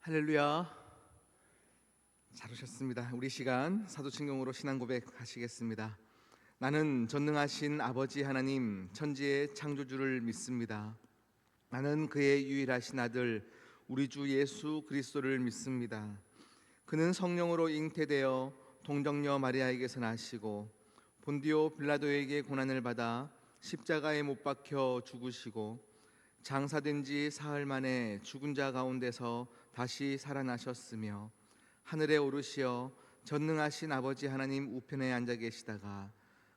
할렐루야. 잘 오셨습니다. 우리 시간 사도신경으로 신앙 고백하시겠습니다. 나는 전능하신 아버지 하나님 천지의 창조주를 믿습니다. 나는 그의 유일하신 아들 우리 주 예수 그리스도를 믿습니다. 그는 성령으로 잉태되어 동정녀 마리아에게서 나시고 본디오 빌라도에게 고난을 받아 십자가에 못 박혀 죽으시고 장사된 지 사흘 만에 죽은 자 가운데서 다시 살아나셨으며 하늘에 오르시어 전능하신 아버지 하나님 우편에 앉아 계시다가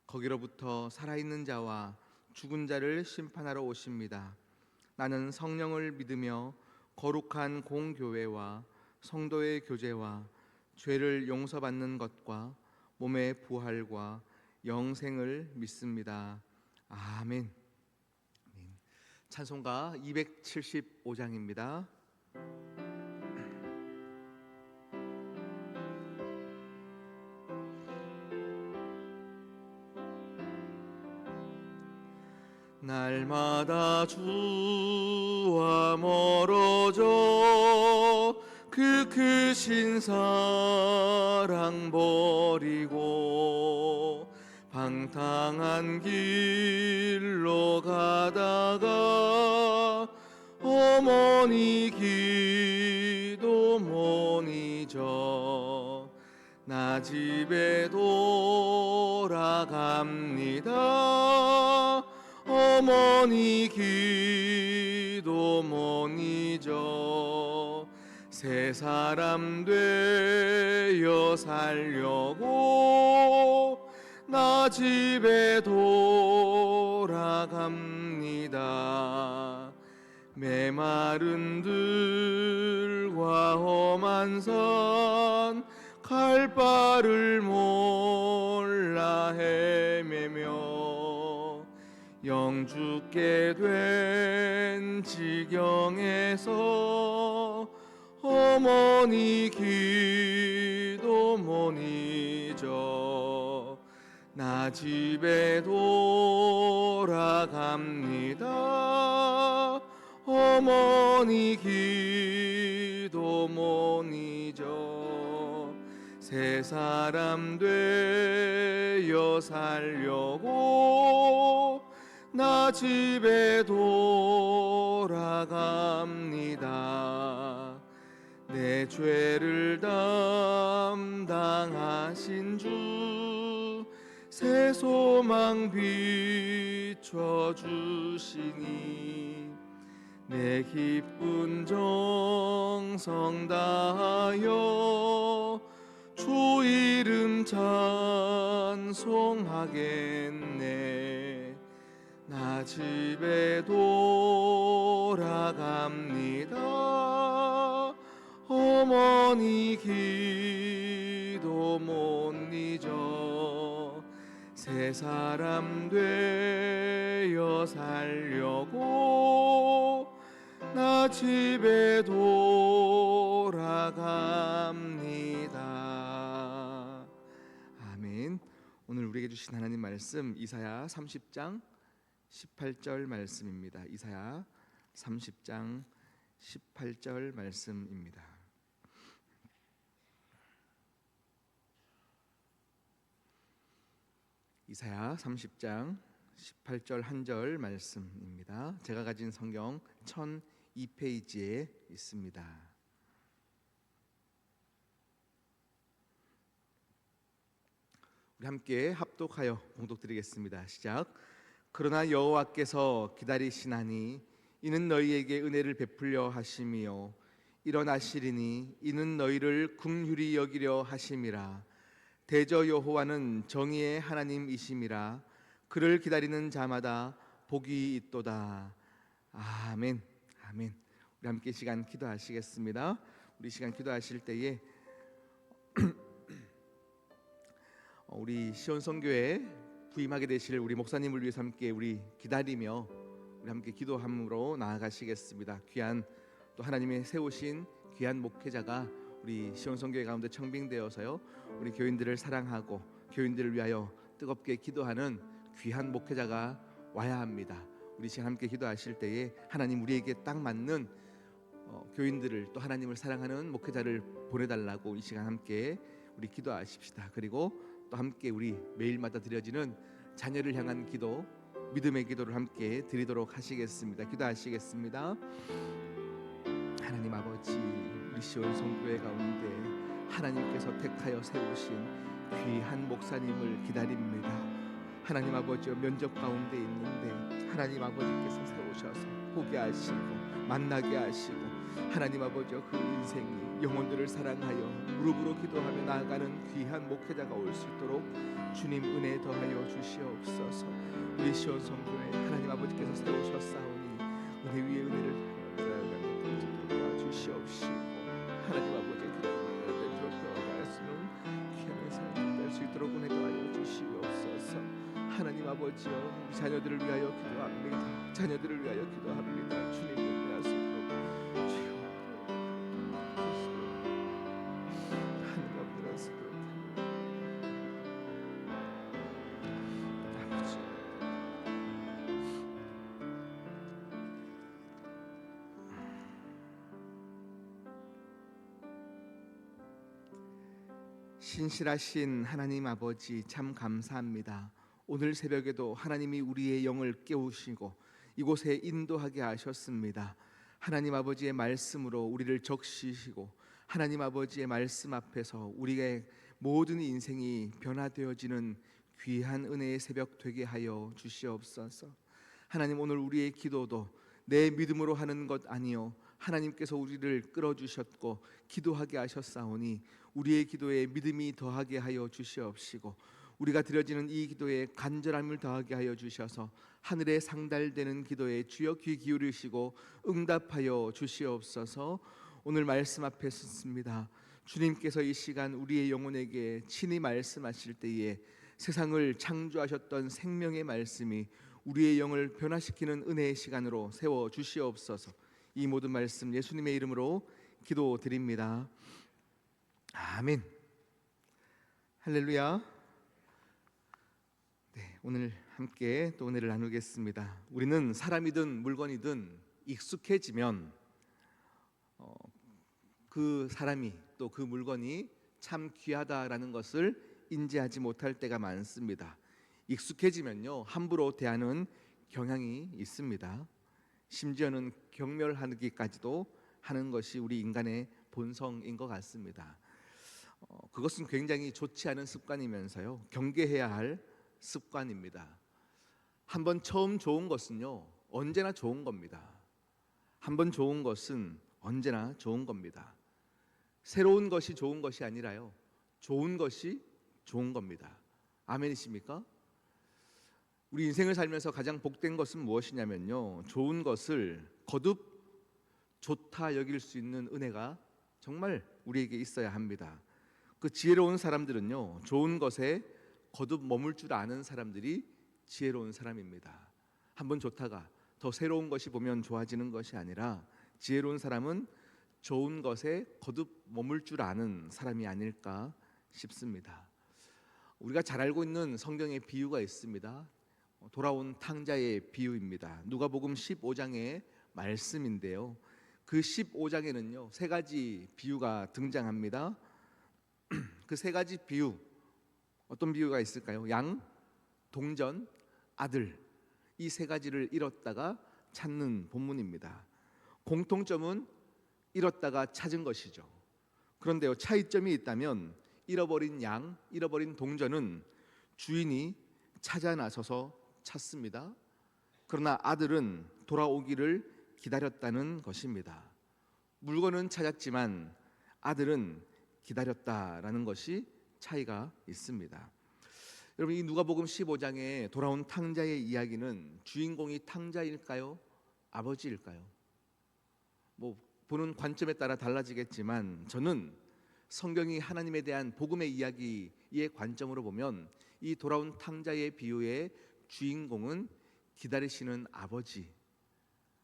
거기로부터 살아있는 자와 죽은 자를 심판하러 오십니다. 나는 성령을 믿으며 거룩한 공교회와 성도의 교제와 죄를 용서받는 것과 몸의 부활과 영생을 믿습니다. 아멘. 찬송가 275장입니다. 날마다 주와 멀어져 그 크신 사랑 버리고 방탕한 길로 가다가 어머니 기도 못 잊어 나 집에 돌아갑니다. 어머니 기도 못 잊어 새 사람 되어 살려고 나 집에 돌아갑니다. 메마른 들과 험한 산 갈 바를 몰라 헤매며 영 죽게 된 지경에서 어머니 기도 못 잊어 나 집에 돌아갑니다. 어머니 기도 못 잊어 새 사람 되어 살려고 나 집에 돌아갑니다. 내 죄를 담당하신 주 새 소망 비춰주시니 내 기쁜 정성 다하여 주 이름 찬송하겠네. 나 집에 돌아갑니다. 어머니 기도 못 잊어 새 사람 되어 살려고 나 집에 돌아갑니다. 아멘. 오늘 우리에게 주신 하나님 말씀 이사야 30장 18절 말씀입니다. 이사야 30장 18절 말씀입니다. 이사야 30장 18절 한절 말씀입니다. 제가 가진 성경 1002페이지에 있습니다. 우리 함께 합독하여 봉독드리겠습니다. 시작. 그러나 여호와께서 기다리시나니 이는 너희에게 은혜를 베풀려 하심이요 일어나시리니 이는 너희를 긍휼히 여기려 하심이라. 대저 여호와는 정의의 하나님이심이라. 그를 기다리는 자마다 복이 있도다. 아멘. 아멘. 우리 함께 시간 기도하시겠습니다. 우리 시간 기도하실 때에 우리 시온성교회 부임하게 되실 우리 목사님을 위해서 함께 우리 기다리며 우리 함께 기도함으로 나아가시겠습니다. 귀한 또 하나님의 세우신 귀한 목회자가 우리 시온성교회 가운데 청빙되어서요 우리 교인들을 사랑하고 교인들을 위하여 뜨겁게 기도하는 귀한 목회자가 와야 합니다. 우리 시간 함께 기도하실 때에 하나님 우리에게 딱 맞는 교인들을 또 하나님을 사랑하는 목회자를 보내달라고 이 시간 함께 우리 기도하십시다. 그리고 또 함께 우리 매일마다 드려지는 자녀를 향한 기도, 믿음의 기도를 함께 드리도록 하시겠습니다. 기도하시겠습니다. 하나님 아버지, 우리 시온 성교회 가운데 하나님께서 택하여 세우신 귀한 목사님을 기다립니다. 하나님 아버지, 면접 가운데 있는데 하나님 아버지께서 세우셔서 보게 하시고 만나게 하시고 하나님 아버지, 그 인생이 영혼들을 사랑하여 무릎으로 기도하며 나아가는 귀한 목회자가 올 수 있도록 주님 은혜 더하여 주시옵소서. 우리 시온 성교회 하나님 아버지께서 세우셨사오니 은혜 위에 은혜를 주시옵시고 하나님 아버지의 기도를 들어갈 수 있는 귀한 인생을 될 수 있도록 은혜 더하여 주시옵소서. 하나님 아버지여, 우리 자녀들을 위하여 기도합니다. 자녀들을 위하여 기도합니다. 주님 은혜할 수 있도록 주여 하나님 아버지를 쓰도록 아버지, 신실하신 하나님 아버지, 참 감사합니다. 오늘 새벽에도 하나님이 우리의 영을 깨우시고 이곳에 인도하게 하셨습니다. 하나님 아버지의 말씀으로 우리를 적시시고 하나님 아버지의 말씀 앞에서 우리의 모든 인생이 변화되어지는 귀한 은혜의 새벽 되게 하여 주시옵소서. 하나님, 오늘 우리의 기도도 내 믿음으로 하는 것 아니요 하나님께서 우리를 끌어주셨고 기도하게 하셨사오니 우리의 기도에 믿음이 더하게 하여 주시옵시고 우리가 드려지는 이 기도에 간절함을 더하게 하여 주셔서 하늘에 상달되는 기도에 주여 귀 기울이시고 응답하여 주시옵소서. 오늘 말씀 앞에 섰습니다. 주님께서 이 시간 우리의 영혼에게 친히 말씀하실 때에 세상을 창조하셨던 생명의 말씀이 우리의 영을 변화시키는 은혜의 시간으로 세워 주시옵소서. 이 모든 말씀 예수님의 이름으로 기도드립니다. 아멘. 할렐루야. 네, 오늘 함께 또 은혜를 나누겠습니다. 우리는 사람이든 물건이든 익숙해지면 그 사람이 또 그 물건이 참 귀하다라는 것을 인지하지 못할 때가 많습니다. 익숙해지면요, 함부로 대하는 경향이 있습니다. 심지어는 경멸하기까지도 하는 것이 우리 인간의 본성인 것 같습니다. 그것은 굉장히 좋지 않은 습관이면서요, 경계해야 할 습관입니다. 한번 처음 좋은 것은요, 언제나 좋은 겁니다. 한번 좋은 것은 언제나 좋은 겁니다. 새로운 것이 좋은 것이 아니라요, 좋은 것이 좋은 겁니다. 아멘이십니까? 우리 인생을 살면서 가장 복된 것은 무엇이냐면요, 좋은 것을 거듭 좋다 여길 수 있는 은혜가 정말 우리에게 있어야 합니다. 그 지혜로운 사람들은요, 좋은 것에 거듭 머물 줄 아는 사람들이 지혜로운 사람입니다. 한번 좋다가 더 새로운 것이 보면 좋아지는 것이 아니라 지혜로운 사람은 좋은 것에 거듭 머물 줄 아는 사람이 아닐까 싶습니다. 우리가 잘 알고 있는 성경의 비유가 있습니다. 돌아온 탕자의 비유입니다. 누가복음 15장의 말씀인데요, 그 15장에는요 세 가지 비유가 등장합니다. 그 세 가지 비유, 어떤 비유가 있을까요? 양, 동전, 아들, 이 세 가지를 잃었다가 찾는 본문입니다. 공통점은 잃었다가 찾은 것이죠. 그런데요, 차이점이 있다면 잃어버린 양, 잃어버린 동전은 주인이 찾아 나서서 찾습니다. 그러나 아들은 돌아오기를 기다렸다는 것입니다. 물건은 찾았지만 아들은 기다렸다라는 것이 차이가 있습니다. 여러분, 이 누가복음 15장에 돌아온 탕자의 이야기는 주인공이 탕자일까요? 아버지일까요? 보는 관점에 따라 달라지겠지만 저는 성경이 하나님에 대한 복음의 이야기의 관점으로 보면 이 돌아온 탕자의 비유의 주인공은 기다리시는 아버지,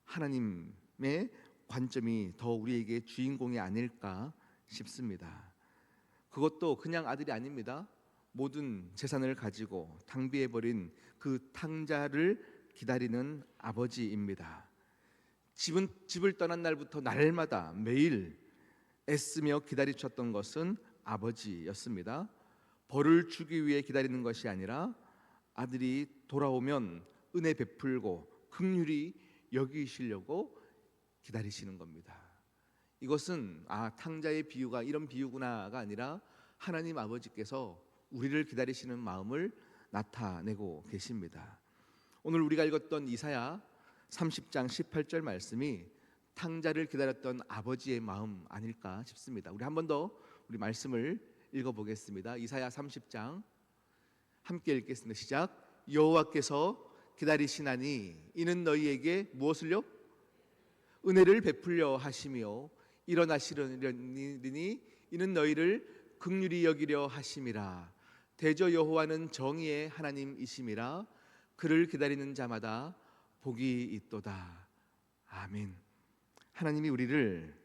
하나님의 관점이 더 우리에게 주인공이 아닐까 싶습니다. 그것도 그냥 아들이 아닙니다. 모든 재산을 가지고 탕비해버린 그 탕자를 기다리는 아버지입니다. 집을 떠난 날부터 날마다 매일 애쓰며 기다리셨던 것은 아버지였습니다. 벌을 주기 위해 기다리는 것이 아니라 아들이 돌아오면 은혜 베풀고 긍휼히 여기시려고 기다리시는 겁니다. 이것은 탕자의 비유가 이런 비유구나가 아니라 하나님 아버지께서 우리를 기다리시는 마음을 나타내고 계십니다. 오늘 우리가 읽었던 이사야 30장 18절 말씀이 탕자를 기다렸던 아버지의 마음 아닐까 싶습니다. 우리 한 번 더 우리 말씀을 읽어보겠습니다. 이사야 30장 함께 읽겠습니다. 시작. 여호와께서 기다리시나니 이는 너희에게 무엇을요? 은혜를 베풀려 하시며 일어나시려니 이는 너희를 긍휼히 여기려 하심이라. 대저 여호와는 정의의 하나님이심이라. 그를 기다리는 자마다 복이 있도다. 아멘. 하나님이 우리를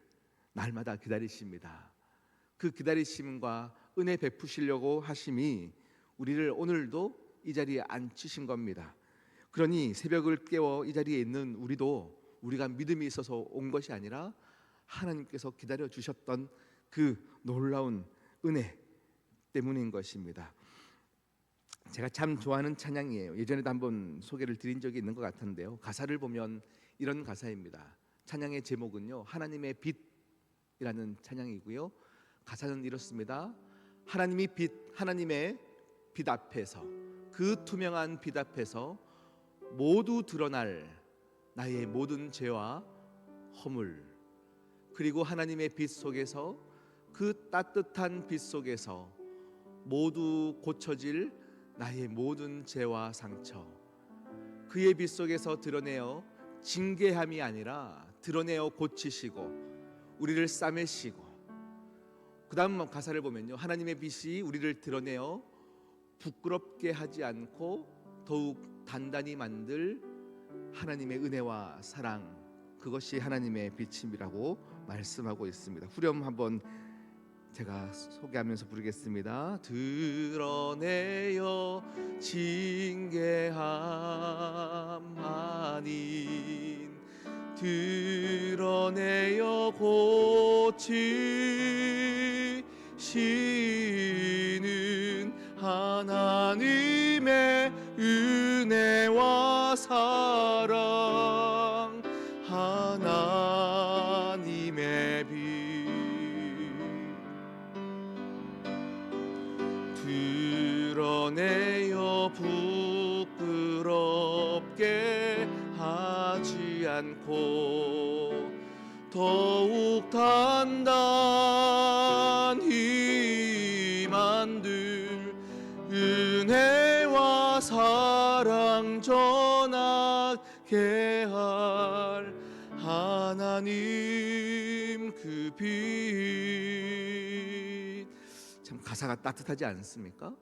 날마다 기다리십니다. 그 기다리심과 은혜 베푸시려고 하심이 우리를 오늘도 이 자리에 앉히신 겁니다. 그러니 새벽을 깨워 이 자리에 있는 우리가 믿음이 있어서 온 것이 아니라 하나님께서 기다려 주셨던 그 놀라운 은혜 때문인 것입니다. 제가 참 좋아하는 찬양이에요. 예전에도 한번 소개를 드린 적이 있는 것 같은데요. 가사를 보면 이런 가사입니다. 찬양의 제목은요, 하나님의 빛이라는 찬양이고요. 가사는 이렇습니다. 하나님의 빛 앞에서, 그 투명한 빛 앞에서 모두 드러날 나의 모든 죄와 허물, 그리고 하나님의 빛 속에서, 그 따뜻한 빛 속에서 모두 고쳐질 나의 모든 죄와 상처, 그의 빛 속에서 드러내어 징계함이 아니라 드러내어 고치시고 우리를 싸매시고, 그 다음 가사를 보면요, 하나님의 빛이 우리를 드러내어 부끄럽게 하지 않고 더욱 단단히 만들 하나님의 은혜와 사랑, 그것이 하나님의 빛임이라고 말씀하고 있습니다. 후렴 한번 제가 소개하면서 부르겠습니다. 드러내어 징계함 아닌 드러내어 고치시는 하나님의 은혜와 사랑, 하나님의 빛 드러내어 부끄럽게 하지 않고 더욱 단단히 만들 은혜와 사랑 전하게 할 하나님 그 빛. 참 가사가 따뜻하지 않습니까?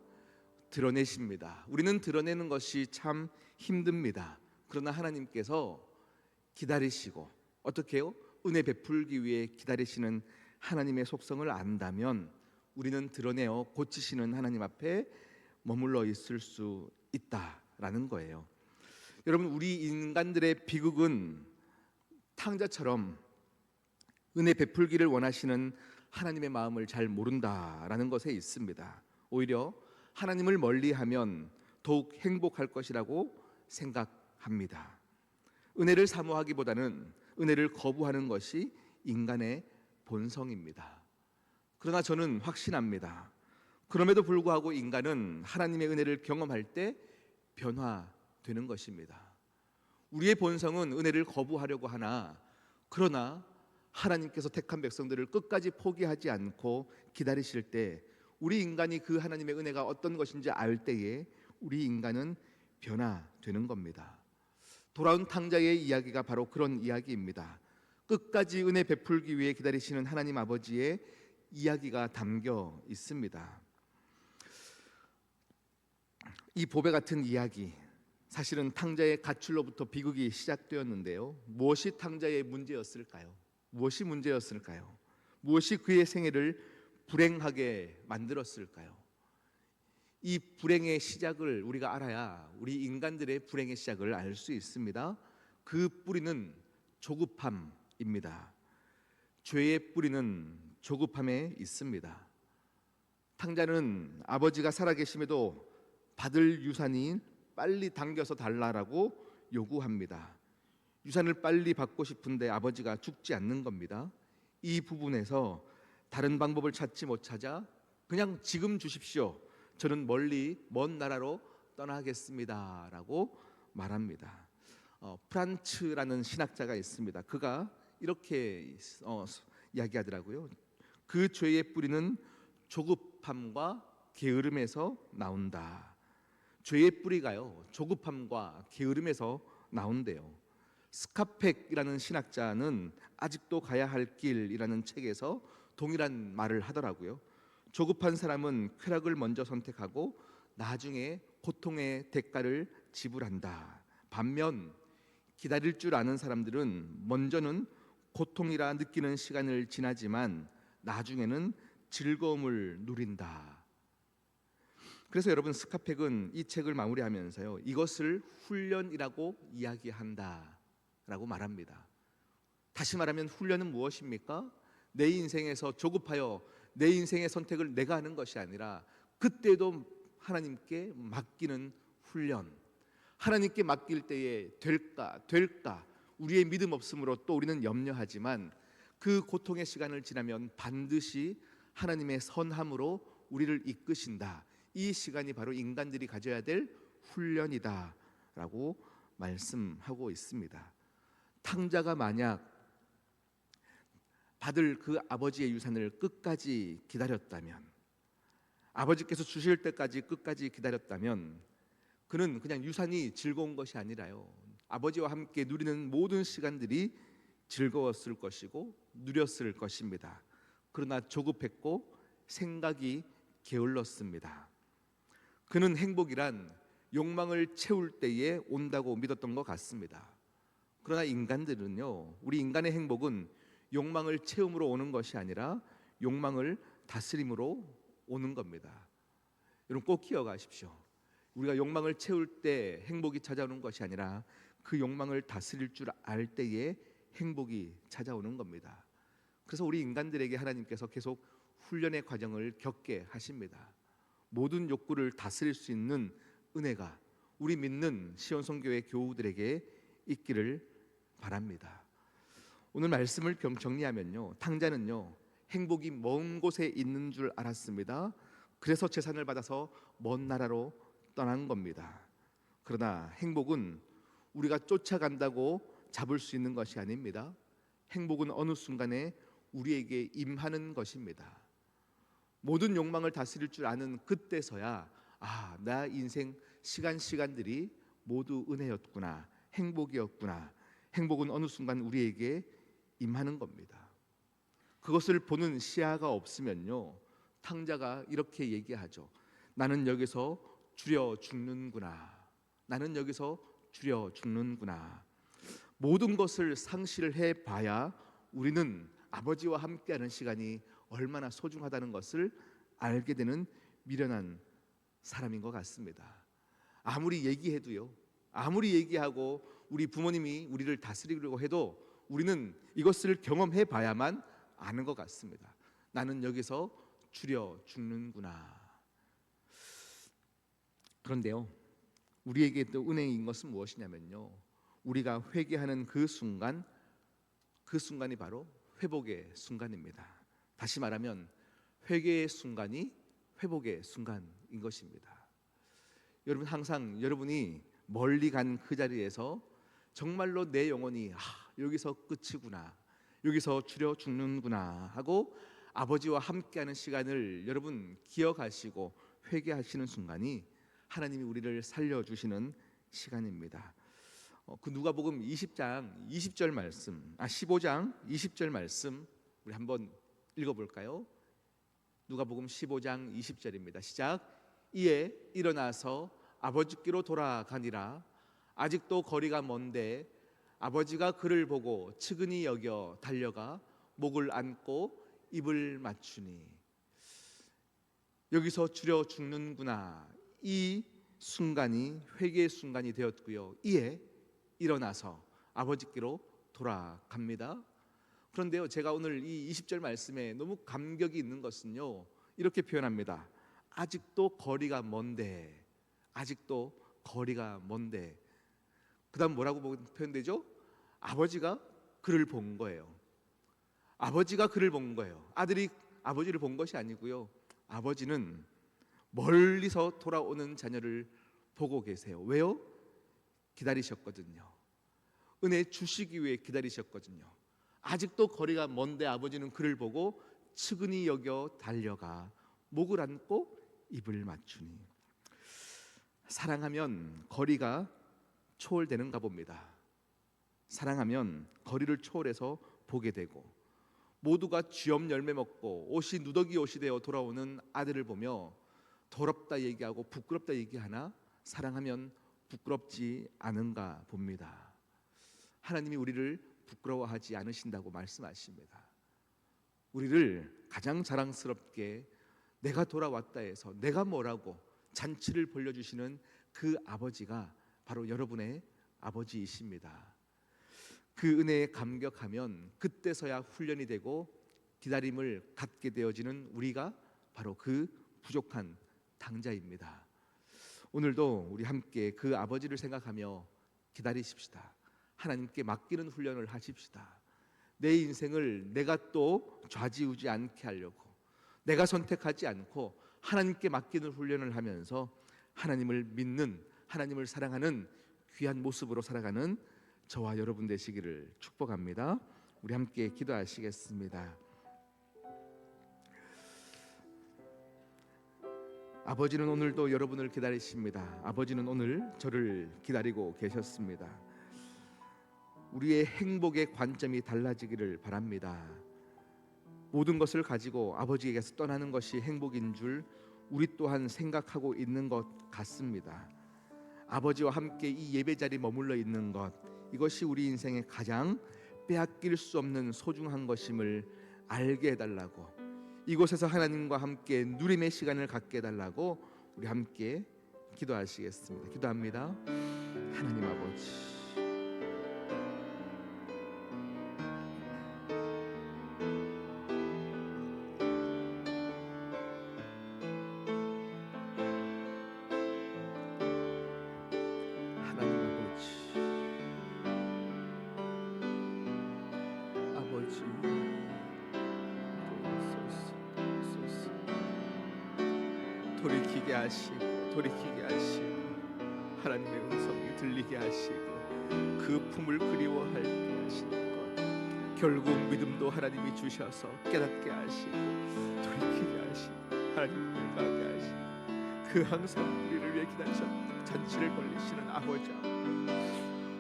드러내십니다. 우리는 드러내는 것이 참 힘듭니다. 그러나 하나님께서 기다리시고, 어떻게 해요? 은혜 베풀기 위해 기다리시는 하나님의 속성을 안다면 우리는 드러내어 고치시는 하나님 앞에 머물러 있을 수 있다라는 거예요. 여러분, 우리 인간들의 비극은 탕자처럼 은혜 베풀기를 원하시는 하나님의 마음을 잘 모른다라는 것에 있습니다. 오히려 하나님을 멀리하면 더욱 행복할 것이라고 생각합니다. 은혜를 사모하기보다는 은혜를 거부하는 것이 인간의 본성입니다. 그러나 저는 확신합니다. 그럼에도 불구하고 인간은 하나님의 은혜를 경험할 때 변화되는 것입니다. 우리의 본성은 은혜를 거부하려고 하나, 그러나 하나님께서 택한 백성들을 끝까지 포기하지 않고 기다리실 때, 우리 인간이 그 하나님의 은혜가 어떤 것인지 알 때에 우리 인간은 변화되는 겁니다. 돌아온 탕자의 이야기가 바로 그런 이야기입니다. 끝까지 은혜 베풀기 위해 기다리시는 하나님 아버지의 이야기가 담겨 있습니다. 이 보배 같은 이야기, 사실은 탕자의 가출로부터 비극이 시작되었는데요. 무엇이 탕자의 문제였을까요? 무엇이 문제였을까요? 무엇이 그의 생애를 불행하게 만들었을까요? 이 불행의 시작을 우리가 알아야 우리 인간들의 불행의 시작을 알 수 있습니다. 그 뿌리는 조급함입니다. 죄의 뿌리는 조급함에 있습니다. 탕자는 아버지가 살아계심에도 받을 유산이 빨리 당겨서 달라라고 요구합니다. 유산을 빨리 받고 싶은데 아버지가 죽지 않는 겁니다. 이 부분에서 다른 방법을 찾지 못하자 그냥 지금 주십시오. 저는 멀리 먼 나라로 떠나겠습니다라고 말합니다. 프란츠라는 신학자가 있습니다. 그가 이렇게 이야기하더라고요. 그 죄의 뿌리는 조급함과 게으름에서 나온다. 죄의 뿌리가요, 조급함과 게으름에서 나온대요. 스카펙이라는 신학자는 아직도 가야 할 길이라는 책에서 동일한 말을 하더라고요. 조급한 사람은 쾌락을 먼저 선택하고 나중에 고통의 대가를 지불한다. 반면 기다릴 줄 아는 사람들은 먼저는 고통이라 느끼는 시간을 지나지만 나중에는 즐거움을 누린다. 그래서 여러분, 스카펙은 이 책을 마무리하면서요, 이것을 훈련이라고 이야기한다라고 말합니다. 다시 말하면 훈련은 무엇입니까? 내 인생에서 조급하여 내 인생의 선택을 내가 하는 것이 아니라 그때도 하나님께 맡기는 훈련. 하나님께 맡길 때에 될까 우리의 믿음 없음으로 또 우리는 염려하지만 그 고통의 시간을 지나면 반드시 하나님의 선함으로 우리를 이끄신다. 이 시간이 바로 인간들이 가져야 될 훈련이다라고 말씀하고 있습니다. 탕자가 만약 받을 그 아버지의 유산을 끝까지 기다렸다면, 아버지께서 주실 때까지 끝까지 기다렸다면, 그는 그냥 유산이 즐거운 것이 아니라요, 아버지와 함께 누리는 모든 시간들이 즐거웠을 것이고 누렸을 것입니다. 그러나 조급했고 생각이 게을렀습니다. 그는 행복이란 욕망을 채울 때에 온다고 믿었던 것 같습니다. 그러나 인간들은요, 우리 인간의 행복은 욕망을 채움으로 오는 것이 아니라 욕망을 다스림으로 오는 겁니다. 여러분 꼭 기억하십시오. 우리가 욕망을 채울 때 행복이 찾아오는 것이 아니라 그 욕망을 다스릴 줄 알 때에 행복이 찾아오는 겁니다. 그래서 우리 인간들에게 하나님께서 계속 훈련의 과정을 겪게 하십니다. 모든 욕구를 다스릴 수 있는 은혜가 우리 믿는 시온성교회 교우들에게 있기를 바랍니다. 오늘 말씀을 정리하면요, 탕자는요, 행복이 먼 곳에 있는 줄 알았습니다. 그래서 재산을 받아서 먼 나라로 떠난 겁니다. 그러나 행복은 우리가 쫓아간다고 잡을 수 있는 것이 아닙니다. 행복은 어느 순간에 우리에게 임하는 것입니다. 모든 욕망을 다스릴 줄 아는 그때서야 나 인생 시간들이 모두 은혜였구나, 행복이었구나. 행복은 어느 순간 우리에게 임하는 겁니다. 그것을 보는 시야가 없으면요, 탕자가 이렇게 얘기하죠. 나는 여기서 줄여 죽는구나. 나는 여기서 줄여 죽는구나. 모든 것을 상실해 봐야 우리는 아버지와 함께하는 시간이 얼마나 소중하다는 것을 알게 되는 미련한 사람인 것 같습니다. 아무리 얘기해도요, 아무리 얘기하고 우리 부모님이 우리를 다스리려고 해도 우리는 이것을 경험해 봐야만 아는 것 같습니다. 나는 여기서 줄여 죽는구나. 그런데요, 우리에게 또 은혜인 것은 무엇이냐면요, 우리가 회개하는 그 순간이 바로 회복의 순간입니다. 다시 말하면 회개의 순간이 회복의 순간인 것입니다. 여러분, 항상 여러분이 멀리 간 그 자리에서 정말로 내 영혼이 여기서 끝이구나, 여기서 줄여 죽는구나 하고 아버지와 함께하는 시간을 여러분 기억하시고 회개하시는 순간이 하나님이 우리를 살려주시는 시간입니다. 그 누가복음 20장 20절 말씀, 15장 20절 말씀 우리 한번 읽어볼까요? 누가복음 15장 20절입니다. 시작. 이에 일어나서 아버지께로 돌아가니라. 아직도 거리가 먼데 아버지가 그를 보고 측은히 여겨 달려가 목을 안고 입을 맞추니. 여기서 줄여 죽는구나, 이 순간이 회개의 순간이 되었고요, 이에 일어나서 아버지께로 돌아갑니다. 그런데요, 제가 오늘 이 20절 말씀에 너무 감격이 있는 것은요, 이렇게 표현합니다. 아직도 거리가 먼데, 아직도 거리가 먼데. 그 다음 뭐라고 표현되죠? 아버지가 그를 본 거예요. 아버지가 그를 본 거예요. 아들이 아버지를 본 것이 아니고요, 아버지는 멀리서 돌아오는 자녀를 보고 계세요. 왜요? 기다리셨거든요. 은혜 주시기 위해 기다리셨거든요. 아직도 거리가 먼데 아버지는 그를 보고 측은히 여겨 달려가 목을 안고 입을 맞추니. 사랑하면 거리가 초월되는가 봅니다. 사랑하면 거리를 초월해서 보게 되고, 모두가 쥐엄 열매 먹고 옷이 누더기 옷이 되어 돌아오는 아들을 보며 더럽다 얘기하고 부끄럽다 얘기하나 사랑하면 부끄럽지 않은가 봅니다. 하나님이 우리를 부끄러워하지 않으신다고 말씀하십니다. 우리를 가장 자랑스럽게 내가 돌아왔다 해서 내가 뭐라고 잔치를 벌려주시는 그 아버지가 바로 여러분의 아버지이십니다. 그 은혜에 감격하면 그때서야 훈련이 되고 기다림을 갖게 되어지는 우리가 바로 그 부족한 당자입니다. 오늘도 우리 함께 그 아버지를 생각하며 기다리십시다. 하나님께 맡기는 훈련을 하십시다. 내 인생을 내가 또 좌지우지 않게 하려고, 내가 선택하지 않고 하나님께 맡기는 훈련을 하면서 하나님을 믿는, 하나님을 사랑하는 귀한 모습으로 살아가는 저와 여러분 되시기를 축복합니다. 우리 함께 기도하시겠습니다. 아버지는 오늘도 여러분을 기다리십니다. 아버지는 오늘 저를 기다리고 계셨습니다. 우리의 행복의 관점이 달라지기를 바랍니다. 모든 것을 가지고 아버지에게서 떠나는 것이 행복인 줄 우리 또한 생각하고 있는 것 같습니다. 아버지와 함께 이 예배 자리에 머물러 있는 것, 이것이 우리 인생의 가장 빼앗길 수 없는 소중한 것임을 알게 해달라고, 이곳에서 하나님과 함께 누림의 시간을 갖게 해달라고 우리 함께 기도하시겠습니다. 기도합니다. 하나님 아버지, 돌이키게 하시고 돌이키게 하시고 하나님의 음성이 들리게 하시고 그 품을 그리워하게 하시는 것, 결국 믿음도 하나님이 주셔서 깨닫게 하시고 돌이키게 하시고 하나님을 가게 하시고 그 항상 우리를 위해 기다리셨던 잔치를 벌리시는 아버지,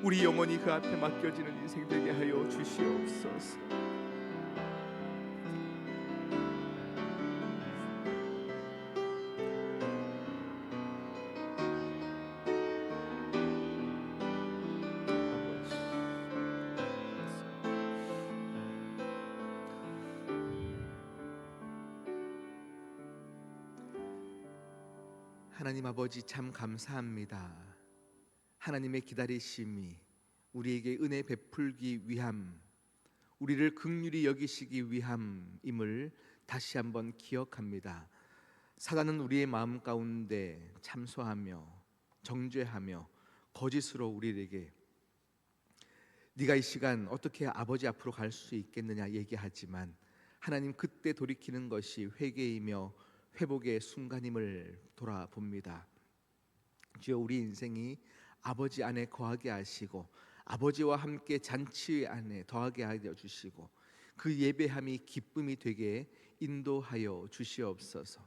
우리 영혼이 그 앞에 맡겨지는 인생 되게 하여 주시옵소서. 하나님 아버지, 참 감사합니다. 하나님의 기다리심이 우리에게 은혜 베풀기 위함, 우리를 긍휼히 여기시기 위함임을 다시 한번 기억합니다. 사단은 우리의 마음 가운데 참소하며 정죄하며 거짓으로 우리에게 네가 이 시간 어떻게 아버지 앞으로 갈 수 있겠느냐 얘기하지만, 하나님 그때 돌이키는 것이 회개이며 회복의 순간임을 돌아봅니다. 주여, 우리 인생이 아버지 안에 거하게 하시고 아버지와 함께 잔치 안에 더하게 하여 주시고 그 예배함이 기쁨이 되게 인도하여 주시옵소서.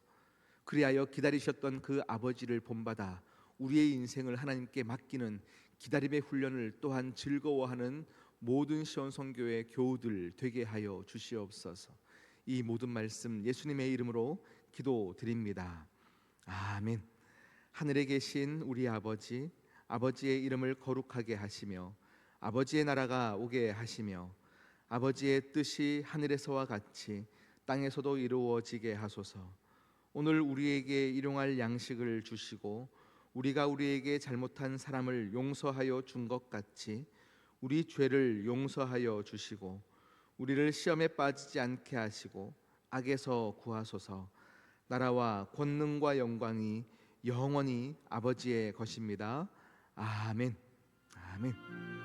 그리하여 기다리셨던 그 아버지를 본받아 우리의 인생을 하나님께 맡기는 기다림의 훈련을 또한 즐거워하는 모든 시온성교회 교우들 되게 하여 주시옵소서. 이 모든 말씀 예수님의 이름으로 기도드립니다. 아멘. 하늘에 계신 우리 아버지, 아버지의 이름을 거룩하게 하시며 아버지의 나라가 오게 하시며 아버지의 뜻이 하늘에서와 같이 땅에서도 이루어지게 하소서. 오늘 우리에게 일용할 양식을 주시고 우리가 우리에게 잘못한 사람을 용서하여 준 것 같이 우리 죄를 용서하여 주시고 우리를 시험에 빠지지 않게 하시고 악에서 구하소서. 나라와 권능과 영광이 영원히 아버지의 것입니다. 아멘. 아멘.